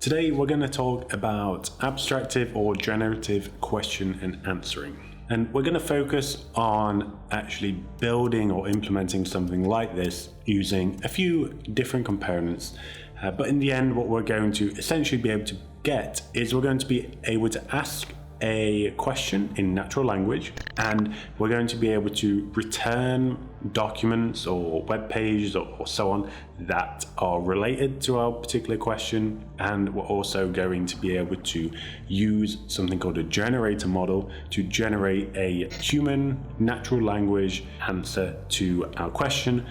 Today we're going to talk about abstractive or generative question and answering. And we're going to focus on actually building or implementing something like this using a few different components. But in the end, what we're going to essentially be able to get is we're going to be able to ask a question in natural language, and we're going to be able to return documents or web pages or so on that are related to our particular question. And we're also going to be able to use something called a generator model to generate a human natural language answer to our question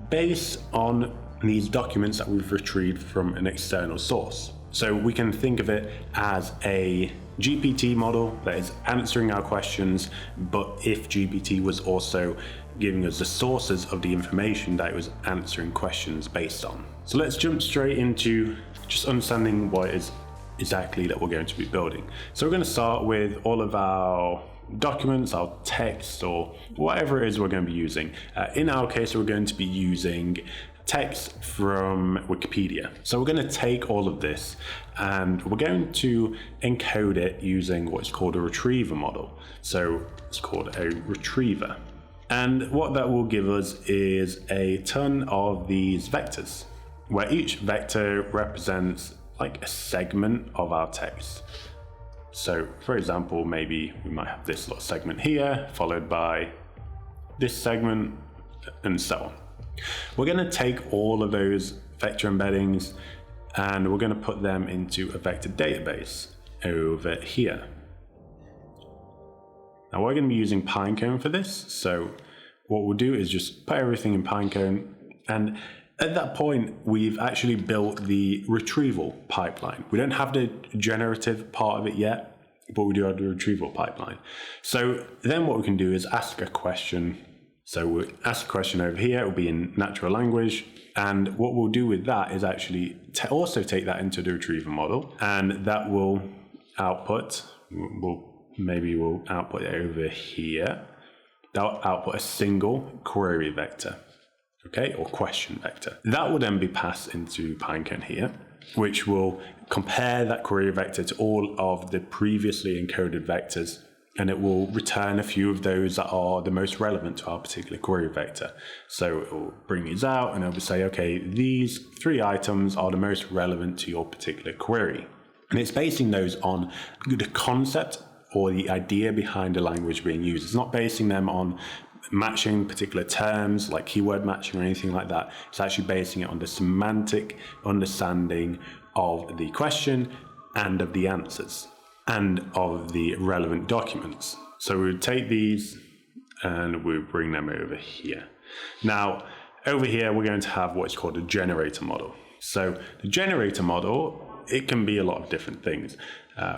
based on these documents that we've retrieved from an external source. So we can think of it as a GPT model that is answering our questions, but if GPT was also giving us the sources of the information that it was answering questions based on. So let's jump straight into just understanding what it is exactly that we're going to be building. So we're going to start with all of our documents, our text, or whatever it is we're going to be using. In our case, we're going to be using text from Wikipedia. So we're going to take all of this and we're going to encode it using what's called a retriever model. So it's called a retriever. And what that will give us is a ton of these vectors, where each vector represents like a segment of our text. So for example, maybe we might have this little segment here, followed by this segment, and so on. We're going to take all of those vector embeddings and we're going to put them into a vector database over here. Now we're going to be using Pinecone for this. So what we'll do is just put everything in Pinecone, and at that point we've actually built the retrieval pipeline. We don't have the generative part of it yet, but we do have the retrieval pipeline. So then what we can do is ask a question. So we'll ask a question over here, it will be in natural language. And what we'll do with that is actually also take that into the retriever model, and that will output, we'll output it over here. That'll output a single query vector, okay, or question vector. That will then be passed into Pinecone here, which will compare that query vector to all of the previously encoded vectors, and it will return a few of those that are the most relevant to our particular query vector. So it will bring these out and it will say, okay, these 3 items are the most relevant to your particular query. And it's basing those on the concept or the idea behind the language being used. It's not basing them on matching particular terms like keyword matching or anything like that. It's actually basing it on the semantic understanding of the question and of the answers and of the relevant documents. So we would take these and we'll bring them over here. Now, over here, we're going to have what's called a generator model. So the generator model, it can be a lot of different things.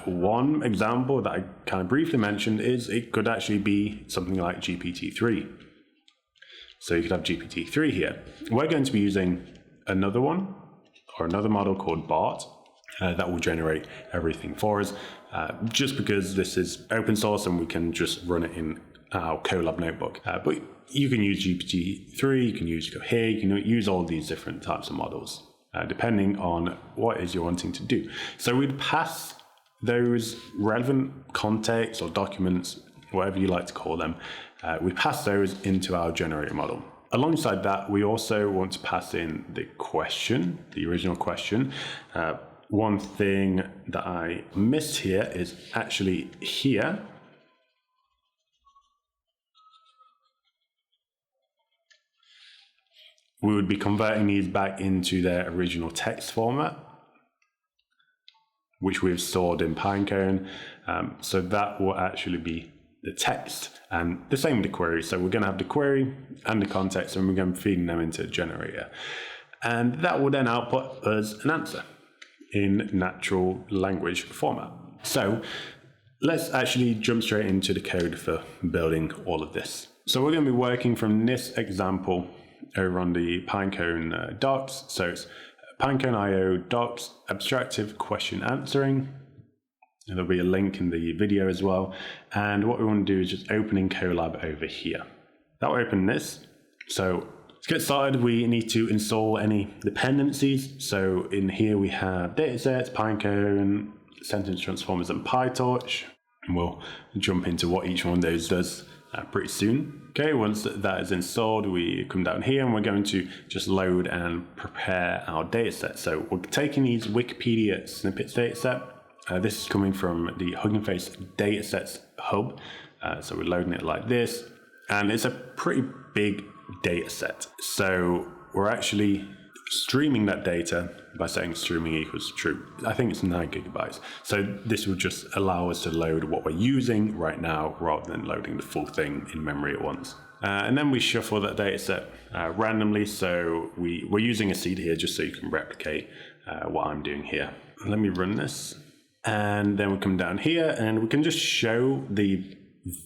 One example that I kind of briefly mentioned is it could actually be something like GPT-3. So you could have GPT-3 here. We're going to be using another one or another model called BART that will generate everything for us. Just because this is open source and we can just run it in our Colab notebook. But you can use GPT-3, you can use Cohere, you can use all these different types of models, depending on what it is you're wanting to do. So we'd pass those relevant contexts or documents, whatever you like to call them, we pass those into our generator model. Alongside that, we also want to pass in the question, the original question. One thing that I missed here is actually here. We would be converting these back into their original text format, which we've stored in Pinecone. So that will actually be the text, and the same with the query. So we're going to have the query and the context, and we're going to be feeding them into a generator. And that will then output us an answer in natural language format. So let's actually jump straight into the code for building all of this. So we're going to be working from this example over on the Pinecone docs. So it's Pinecone.io docs, abstractive question answering. And there'll be a link in the video as well. And what we want to do is just open in Colab over here. That will open this. So To get started, we need to install any dependencies. So in here we have datasets, Pinecone, sentence transformers, and PyTorch. And we'll jump into what each one of those does pretty soon. Okay, once that is installed, we come down here and we're going to just load and prepare our dataset. So we're taking these Wikipedia snippets dataset. This is coming from the Hugging Face datasets hub. So we're loading it like this, and it's a pretty big data set. So we're actually streaming that data by saying streaming equals true. I think it's 9 gigabytes. So this will just allow us to load what we're using right now rather than loading the full thing in memory at once. And then we shuffle that data set randomly. So we're using a seed here just so you can replicate what I'm doing here. Let me run this. And then we come down here and we can just show the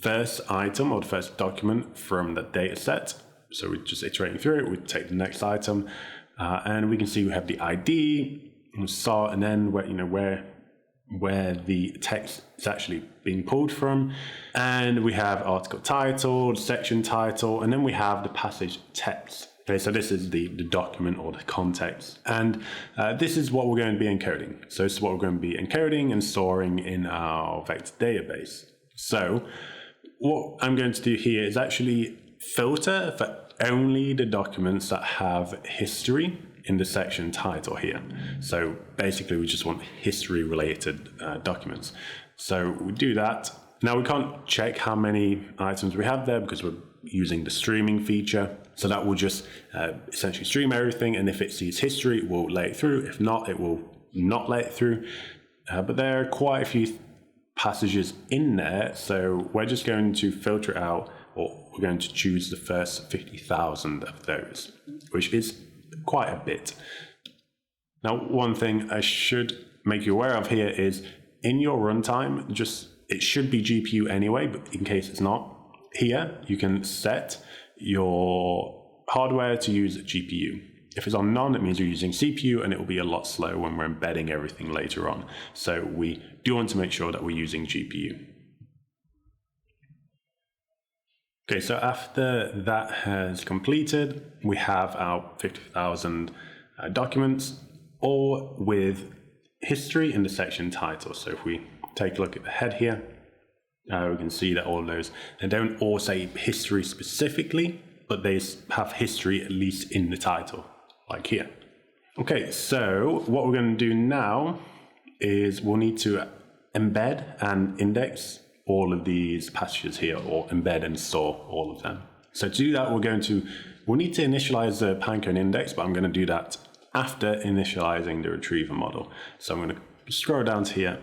first item or the first document from the data set. So we're just iterating through it. We take the next item, and we can see we have the ID, start and end, where the text is actually being pulled from, and we have article title, section title, and then we have the passage text. Okay, so this is the document or the context, and this is what we're going to be encoding. So this is what we're going to be encoding and storing in our vector database. So what I'm going to do here is actually filter for only the documents that have history in the section title here. So basically we just want history related documents. So we do that. Now we can't check how many items we have there because we're using the streaming feature. So that will just essentially stream everything, and if it sees history, it will let it through. If not, it will not let it through. But there are quite a few passages in there, so we're just going to filter it out, or we're going to choose the first 50,000 of those, which is quite a bit. Now, one thing I should make you aware of here is in your runtime, it should be GPU anyway, but in case it's not, here you can set your hardware to use GPU. If it's on none, it means you're using CPU, and it will be a lot slower when we're embedding everything later on. So we do want to make sure that we're using GPU. Okay, so after that has completed, we have our 50,000 documents, all with history in the section title. So if we take a look at the head here, we can see that all of those, they don't all say history specifically, but they have history at least in the title, like here. Okay, so what we're going to do now is we'll need to embed and index all of these passages here, or embed and store all of them. So to do that, we'll need to initialize the Pinecone index, but I'm going to do that after initializing the retriever model. So I'm going to scroll down to here,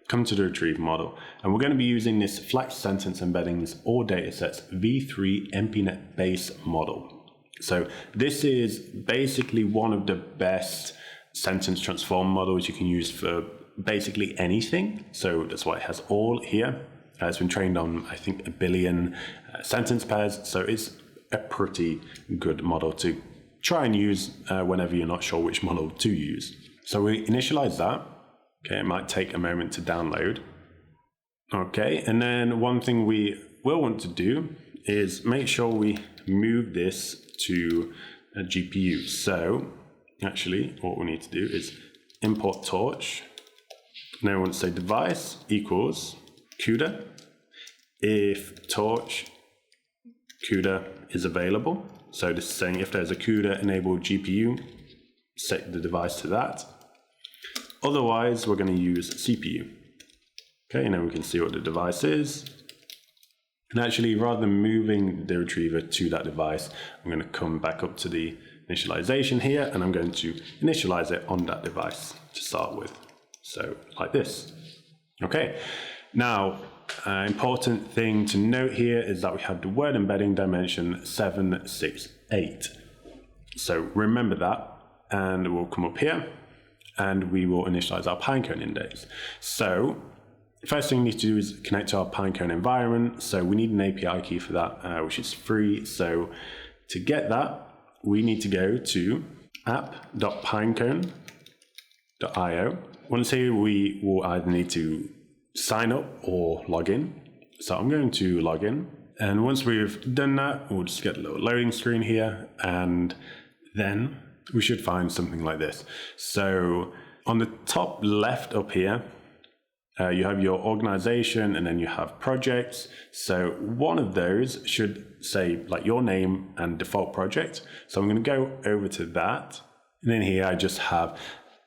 come to the retriever model, and we're going to be using this Flex Sentence Embeddings All Datasets v3 MPNet base model. So this is basically one of the best sentence transform models you can use for basically anything. So that's why it has all here. It's been trained on, I think, 1 billion sentence pairs. So it's a pretty good model to try and use whenever you're not sure which model to use. So we initialize that. Okay, it might take a moment to download. Okay, and then one thing we will want to do is make sure we move this to a GPU. So actually what we need to do is import torch. Now we want to say device equals CUDA if torch CUDA is available. So this is saying if there's a CUDA enabled GPU, set the device to that. Otherwise, we're going to use CPU. Okay, and then we can see what the device is. And actually, rather than moving the retriever to that device, I'm going to come back up to the initialization here, and I'm going to initialize it on that device to start with. So like this. Okay, now, important thing to note here is that we have the word embedding dimension 768. So remember that, and we'll come up here, and we will initialize our Pinecone index. So first thing we need to do is connect to our Pinecone environment. So we need an API key for that, which is free. So to get that, we need to go to app.pinecone.io. Once here, we will either need to sign up or log in. So I'm going to log in, And once we've done that, we'll just get a little loading screen here, and then we should find something like this. So on the top left up here, you have your organization, and then you have projects. So one of those should say like your name and default project. So I'm going to go over to that. And then here I just have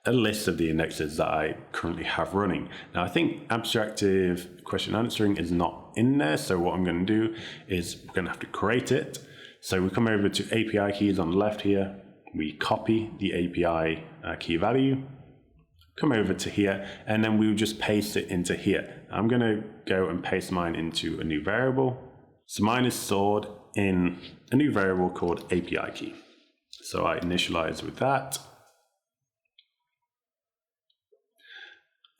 a list of the indexes that I currently have running. Now I think abstractive question answering is not in there. So what I'm going to do is we're going to have to create it. So we come over to API keys on the left here. We copy the API key value, come over to here, and then we'll just paste it into here. I'm going to go and paste mine into a new variable. So mine is stored in a new variable called API key. So I initialize with that.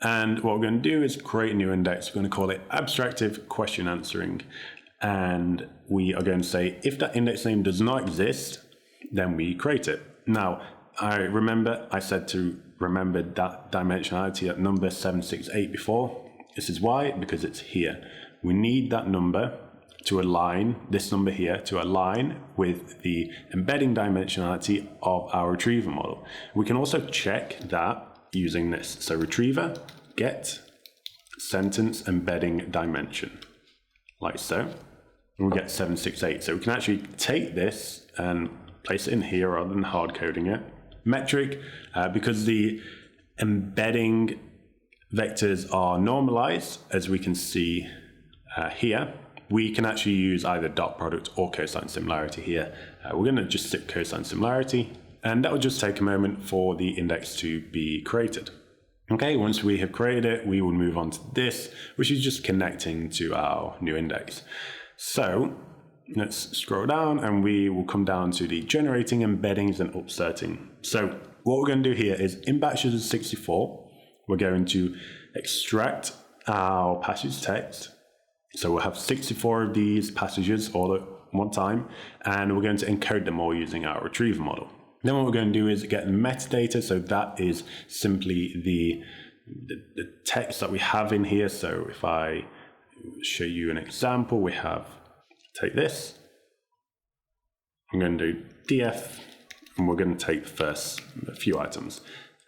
And what we're going to do is create a new index. We're going to call it abstractive question answering. And we are going to say if that index name does not exist, then we create it. Now, I said to remember that dimensionality at number 768 before. This is why, because it's here. We need that number to align, this number here, to align with the embedding dimensionality of our retriever model. We can also check that using this. So retriever get sentence embedding dimension, like so. And we get 768. So we can actually take this and place it in here rather than hard coding it. Metric, because the embedding vectors are normalized, as we can see here, we can actually use either dot product or cosine similarity here. We're going to just stick cosine similarity, and that will just take a moment for the index to be created. Okay, once we have created it, we will move on to this, which is just connecting to our new index. So let's scroll down, and we will come down to the generating embeddings and upserting. So what we're going to do here is in batches of 64, we're going to extract our passage text. So we'll have 64 of these passages all at one time, and we're going to encode them all using our retriever model. Then what we're going to do is get the metadata. So that is simply the text that we have in here. So if I show you an example, we have, take this, I'm going to do df, and we're going to take the first few items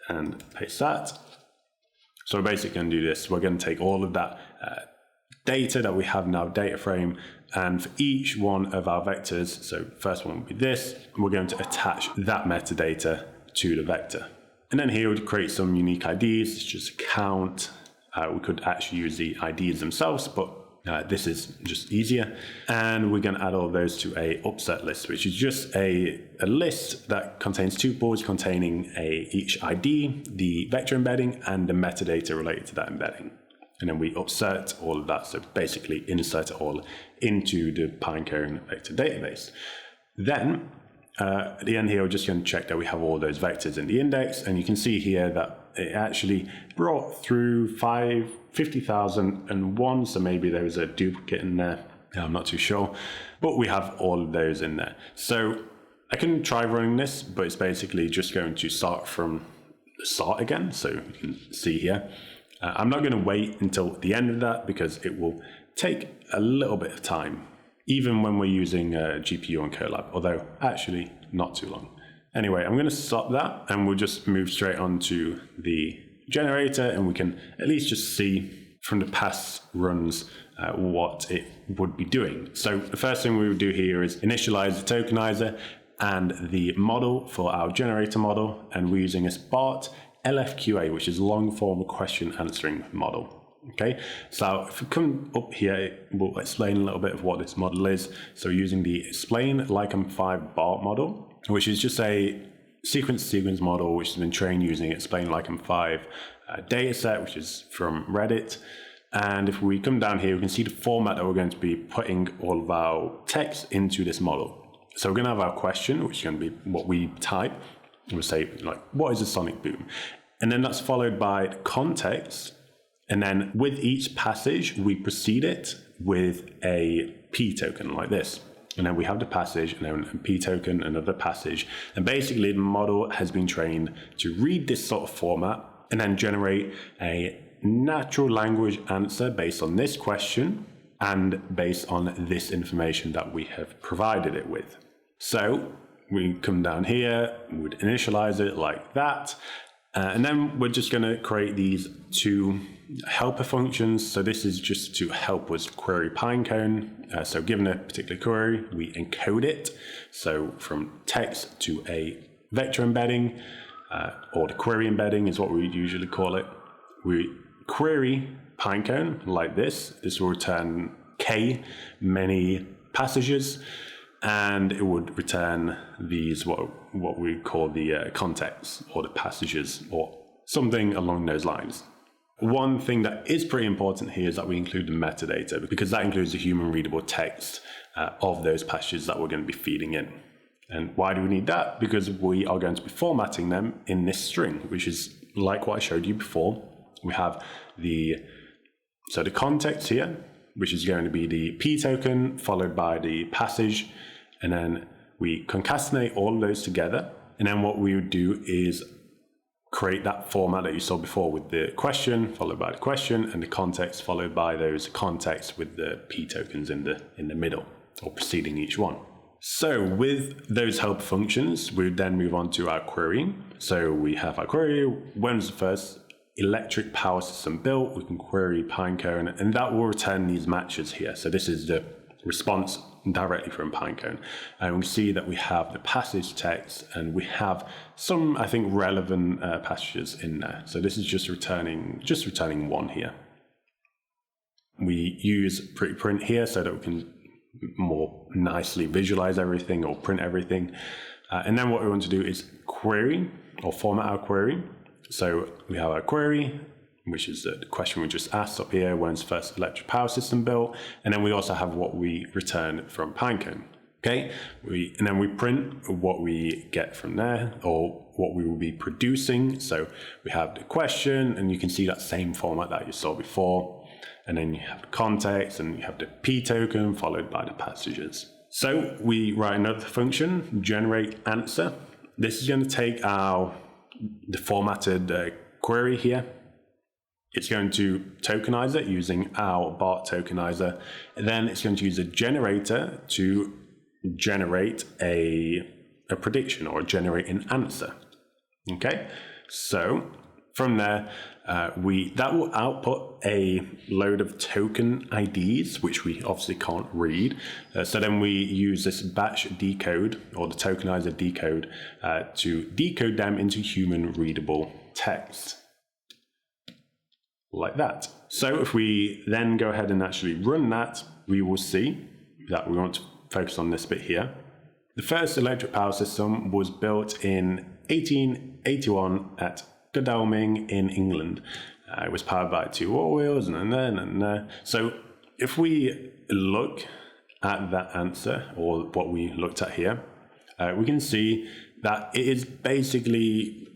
and paste that. So we're basically going to do this. We're going to take all of that data that we have in our data frame, and for each one of our vectors, so first one will be this, we're going to attach that metadata to the vector. And then here we'll create some unique IDs. It's just a count. We could actually use the IDs themselves, but this is just easier. And we're going to add all those to a upset list, which is just a list that contains tuples containing each ID, the vector embedding, and the metadata related to that embedding. And then we upsert all of that, so basically insert it all into the Pinecone vector database. Then at the end here, we're just going to check that we have all those vectors in the index, and you can see here that it actually brought through 50,001, so maybe there was a duplicate in there, I'm not too sure, but we have all of those in there. So I can try running this, but it's basically just going to start from the start again, so you can see here. I'm not going to wait until the end of that because it will take a little bit of time, even when we're using GPU on Colab, although actually not too long. Anyway, I'm going to stop that, and we'll just move straight on to the generator, and we can at least just see from the past runs what it would be doing. So the first thing we would do here is initialize the tokenizer and the model for our generator model, and we're using a BART LFQA, which is long form question answering model. Okay, so if we come up here, we'll explain a little bit of what this model is. So using the explain LikeM5 BART model, which is just a sequence model which has been trained using explain LikeM5 data set, which is from Reddit. And if we come down here, we can see the format that we're going to be putting all of our text into this model. So we're going to have our question, which is going to be what we type. We'll say, like, what is a sonic boom? And then that's followed by context. And then with each passage, we precede it with a P token like this. And then we have the passage, and then a P token, another passage. And basically, the model has been trained to read this sort of format and then generate a natural language answer based on this question. and based on this information that we have provided it with. So we come down here, we would initialize it like that. And then we're just going to create these two helper functions. So this is just to help us query Pinecone. So given a particular query, we encode it. So from text to a vector embedding, or the query embedding is what we usually call it. We query Pinecone like this. This will return k many passages, and it would return these what we call the context or the passages or something along those lines. One thing that is pretty important here is that we include the metadata, because that includes the human readable text of those passages that we're going to be feeding in. And why do we need that? Because we are going to be formatting them in this string, which is like what I showed you before. We have the context here, which is going to be the p token followed by the passage, and then we concatenate all of those together. And then what we would do is create that format that you saw before with the question followed by the question and the context followed by those contexts with the p tokens in the middle or preceding each one. So with those helper functions, we would then move on to our querying. So we have our query. When was the first electric power system built? We can query Pinecone, and that will return these matches here. So this is the response directly from Pinecone. And we see that we have the passage text, and we have some, I think, relevant passages in there. So this is just returning one here. We use preprint here so that we can more nicely visualize everything or print everything. And then what we want to do is query or format our query. So we have our query, which is the question we just asked up here, when's first electric power system built? And then we also have what we return from Pinecone. Okay, and then we print what we get from there, or what we will be producing. So we have the question, and you can see that same format that you saw before. And then you have the context, and you have the p token followed by the passages. So we write another function, generate answer. This is going to take the formatted query here. It's going to tokenize it using our BART tokenizer. And then it's going to use a generator to generate a prediction or generate an answer. Okay, so from there, that will output a load of token IDs, which we obviously can't read. So then we use this batch decode or the tokenizer decode to decode them into human readable text. Like that. So if we then go ahead and actually run that, we will see that we want to focus on this bit here. The first electric power system was built in 1881 at Godalming in England. It was powered by 2 oil wheels and then. So if we look at that answer, or what we looked at here, we can see that it is basically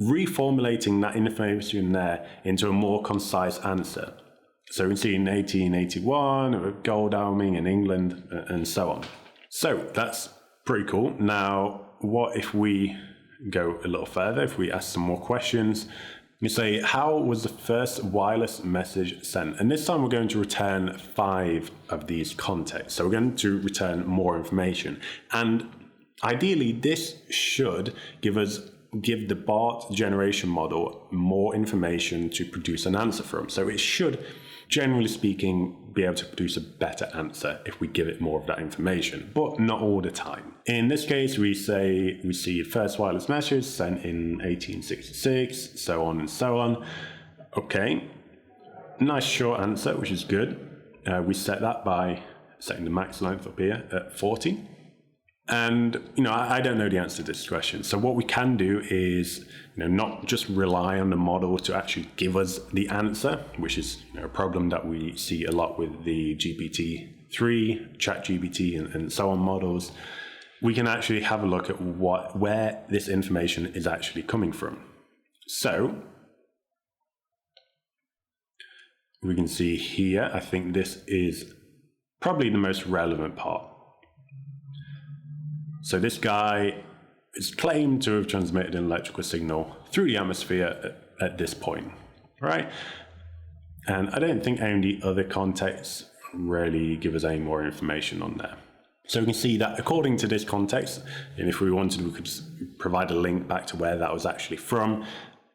reformulating that information there into a more concise answer. So we can see in 1881, Godalming in England, and so on. So that's pretty cool. Now, what if we go a little further? If we ask some more questions, we say, how was the first wireless message sent? And this time we're going to return 5 of these contexts. So we're going to return more information. And ideally, this should give the BART generation model more information to produce an answer from. So it should, generally speaking, be able to produce a better answer if we give it more of that information, but not all the time. In this case, we say we see first wireless message sent in 1866, so on and so on. Okay, nice short answer, which is good. We set that by setting the max length up here at 40. And, I don't know the answer to this question. So what we can do is, not just rely on the model to actually give us the answer, which is a problem that we see a lot with the GPT-3, ChatGPT, and so on models. We can actually have a look at where this information is actually coming from. So we can see here, I think this is probably the most relevant part. So this guy is claimed to have transmitted an electrical signal through the atmosphere at this point, right? And I don't think any other contexts really give us any more information on there. So we can see that according to this context, and if we wanted, we could provide a link back to where that was actually from.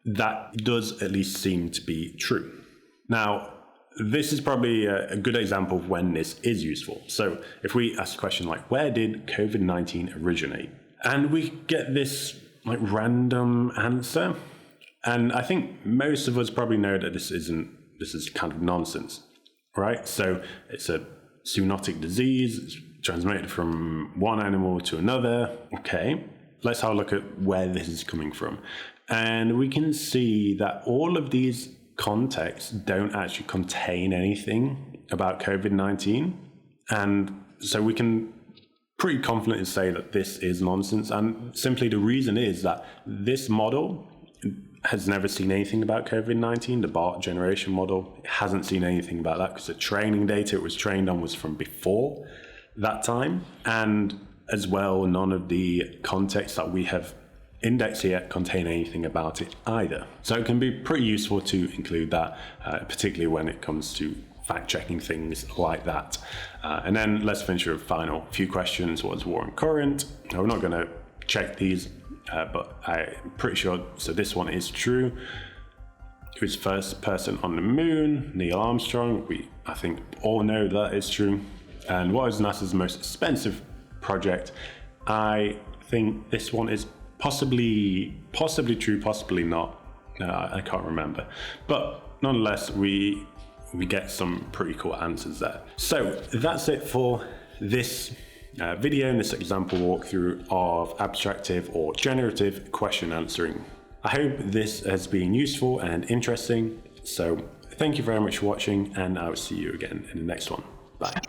That does at least seem to be true. Now, this is probably a good example of when this is useful. So if we ask a question like, where did COVID-19 originate? And we get this like random answer. And I think most of us probably know that this is kind of nonsense, right? So it's a zoonotic disease. It's transmitted from one animal to another. Okay, let's have a look at where this is coming from. And we can see that all of these contexts don't actually contain anything about COVID-19. And so we can pretty confidently say that this is nonsense. And simply the reason is that this model has never seen anything about COVID-19. The BART generation model hasn't seen anything about that because the training data it was trained on was from before that time. And as well, none of the contexts that we have indexed here contain anything about it either. So it can be pretty useful to include that, particularly when it comes to fact-checking things like that. And then let's finish with a final few questions. What is war and current? Now, we're not going to check these, but I'm pretty sure. So this one is true. Who's first person on the moon? Neil Armstrong. I think all know that is true. And what is NASA's most expensive project? I think this one is possibly true, possibly not. I can't remember. But nonetheless, we get some pretty cool answers there. So that's it for this video and this example walkthrough of abstractive or generative question answering. I hope this has been useful and interesting. So thank you very much for watching, and I will see you again in the next one. Bye.